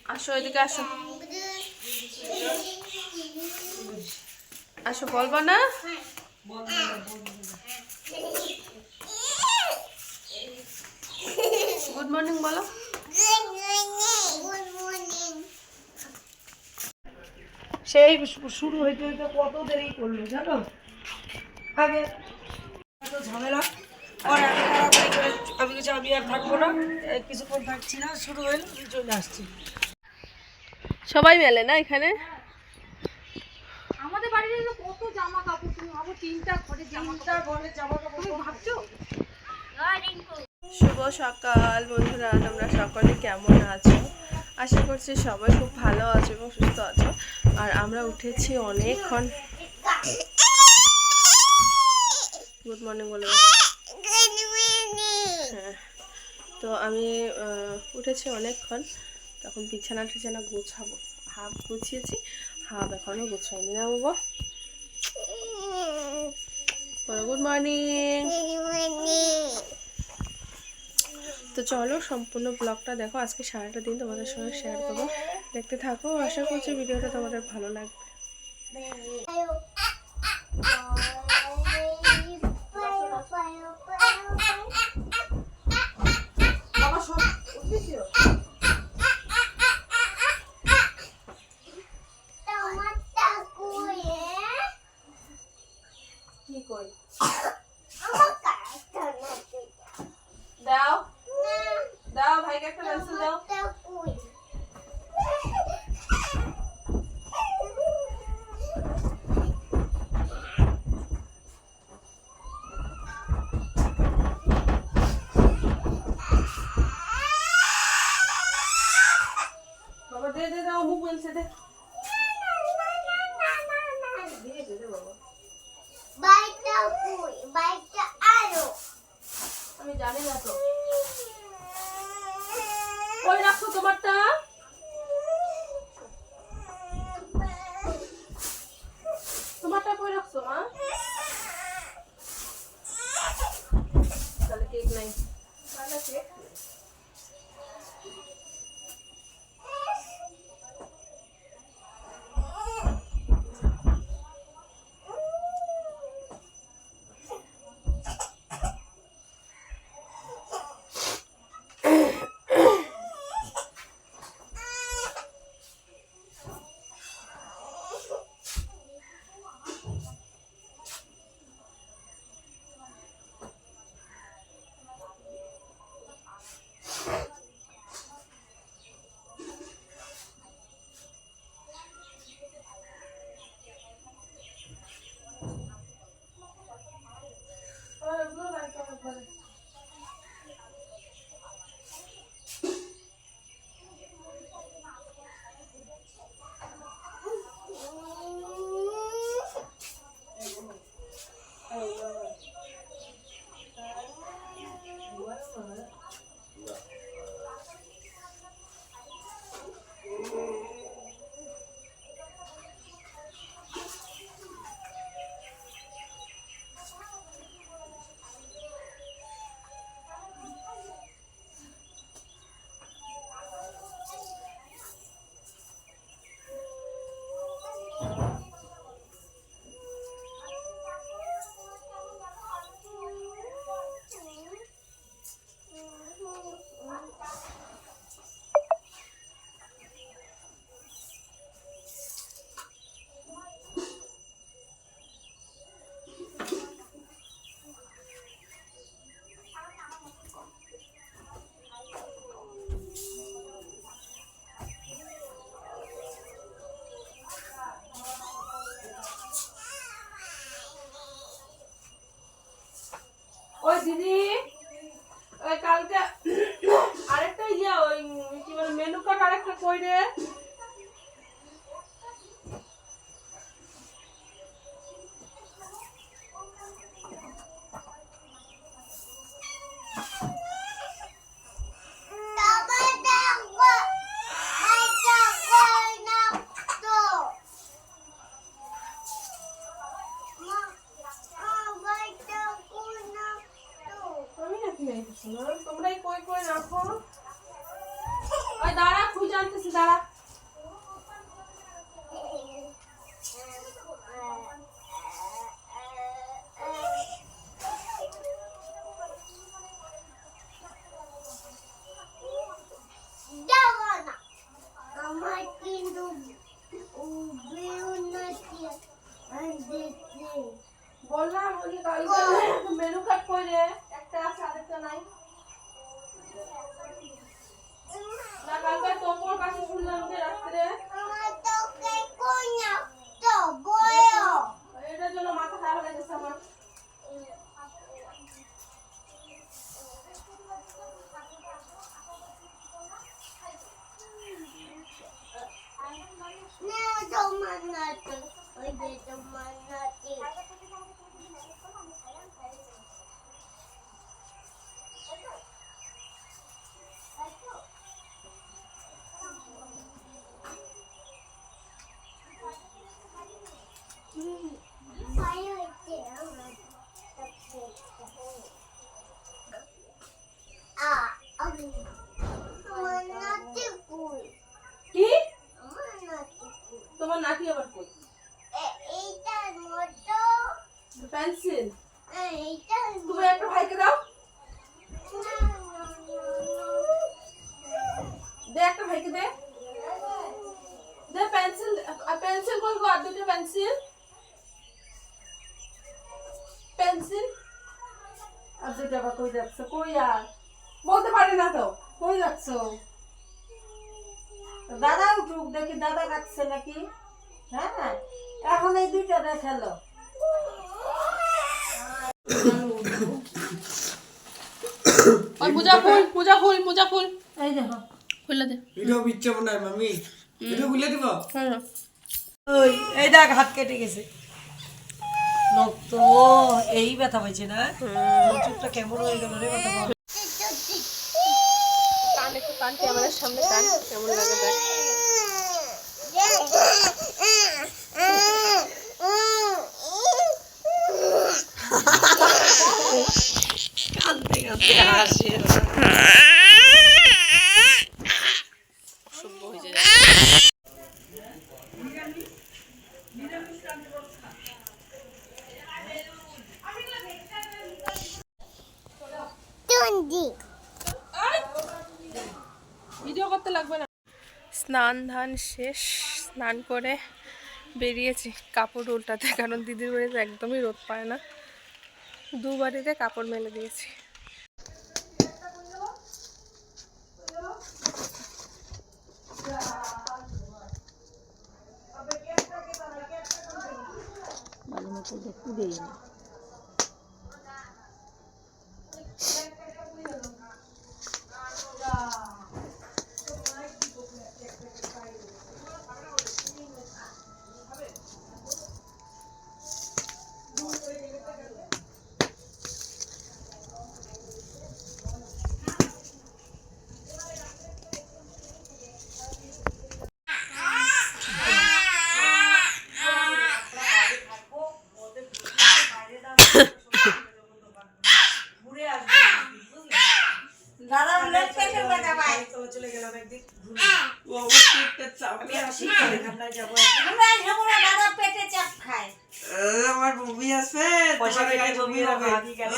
আসো এদিকে আসো আসো বলবা না গুড মর্নিং বলো সেই শুরু হইতে হইতে কত দেরি করলো জানো আগে এত ঝামেলা আর আমি কিছু আমি আর থাকবো না কিছুক্ষণ থাকছি না শুরু হইলো আমি চলে আসছি সবাই মেলে না এখানে আমাদের বাড়িতে তো কত জামা কাপড় তুমি ভাবো তিনটা ঘরের জামা কাপড় তুমি ভাবছো শুভ সকাল বন্ধুরা তোমরা সকলে কেমন আছো আশা করছি সবাই খুব ভালো আছো এবং সুস্থ আছো আর আমরা উঠেছি অনেকক্ষণ গুড মর্নিং বলে হ্যাঁ তো আমি উঠেছি অনেকক্ষণ তখন বিছানা টিছানা গোছাবো হাফ গুছিয়েছি হাফ এখনো গোছাইনি না বাবা গুড মর্নিং তো চলো সম্পূর্ণ ব্লগটা দেখো আজকে সারাটা দিন তোমাদের সঙ্গে শেয়ার করবো দেখতে থাকো আশা করছি ভিডিওটা তোমাদের ভালো লাগবে কি কই দাও দাও ভাইকে একটা পেন্সিল দাও বাবা দে দে দাও মুখ বলছে দে দিয়ে দে বাবা আমি জানি না তো কই রাখছো তোমারটা তোমারটা কই রাখছো মা তাহলে কেক নাই তাহলে কেক ওই দিদি ওই কালকে আরেকটা ওই কি বলে মেনু কার্ড আরেকটা কই রে তোমরাই কই কই রাখো ওই দাঁড়া খুঁজে আনতেছি দাঁড়া। বললাম ওই যে কালকে মেনু কার্ড করে একটা আছে আরেকটা নাই না। কালকে তোর কাছে শুনলাম যে রাত্রে এটার জন্য মাথা খারাপ হয়ে গেছে আমার। কি তোমার নাতি আবার কই? পেন্সিল তুমি একটা ভাইকে দাও, দে একটা ভাইকে দে, দে পেন্সিল। পেন্সিল কই গো? আর দুটো পেন্সিল, পেন্সিল আর দুটো আবার কই যাচ্ছ? কই আর বলতে পারি না তো। কই যাচ্ছ? দাদা উঠুক দেখি, দাদা রাখছে নাকি। হ্যাঁ, এখন এই দুইটা দেখালো। আর পূজা ফুল, পূজা ফুল, পূজা ফুল এই দেখো, খুলে দে। ভিডিও বিচ্ছে মনে হয় মামি, ভিডিও খুলে দিব। হ্যাঁ ওই এই দেখ হাত কেটে গেছে। নখ তো এই ব্যথা পাইছে না, চুপটা কেমন হয়ে গেল রে ব্যথা পাওয়া। কান একটু কান, ক্যামেরার সামনে কান কেমন লাগে দেখ। কাঁদতে কাঁদতে হাসি। শুভ হয়ে যায়। ভিডিও করতে লাগবে না। স্নান ধান শেষ, স্নান করে বেরিয়েছি কাপড় উল্টাতে, কারণ দিদির বাড়িতে একদমই রোদ পায় না। দু বাড়িতে কাপড় মেলে দিয়েছি। দাদা লেট পেটে ব্যথা পায়। চলে গেলাম একদিন। আমি আসি ঠান্ডায় যাবো একদিন। আমরা যাবো না, দাদা পেটে চাপ খায়। আমার বমি আছে, পয়সা তোমার কেটে গায়ে বমি জমিয়ে হবে। রাখো, আগে কেন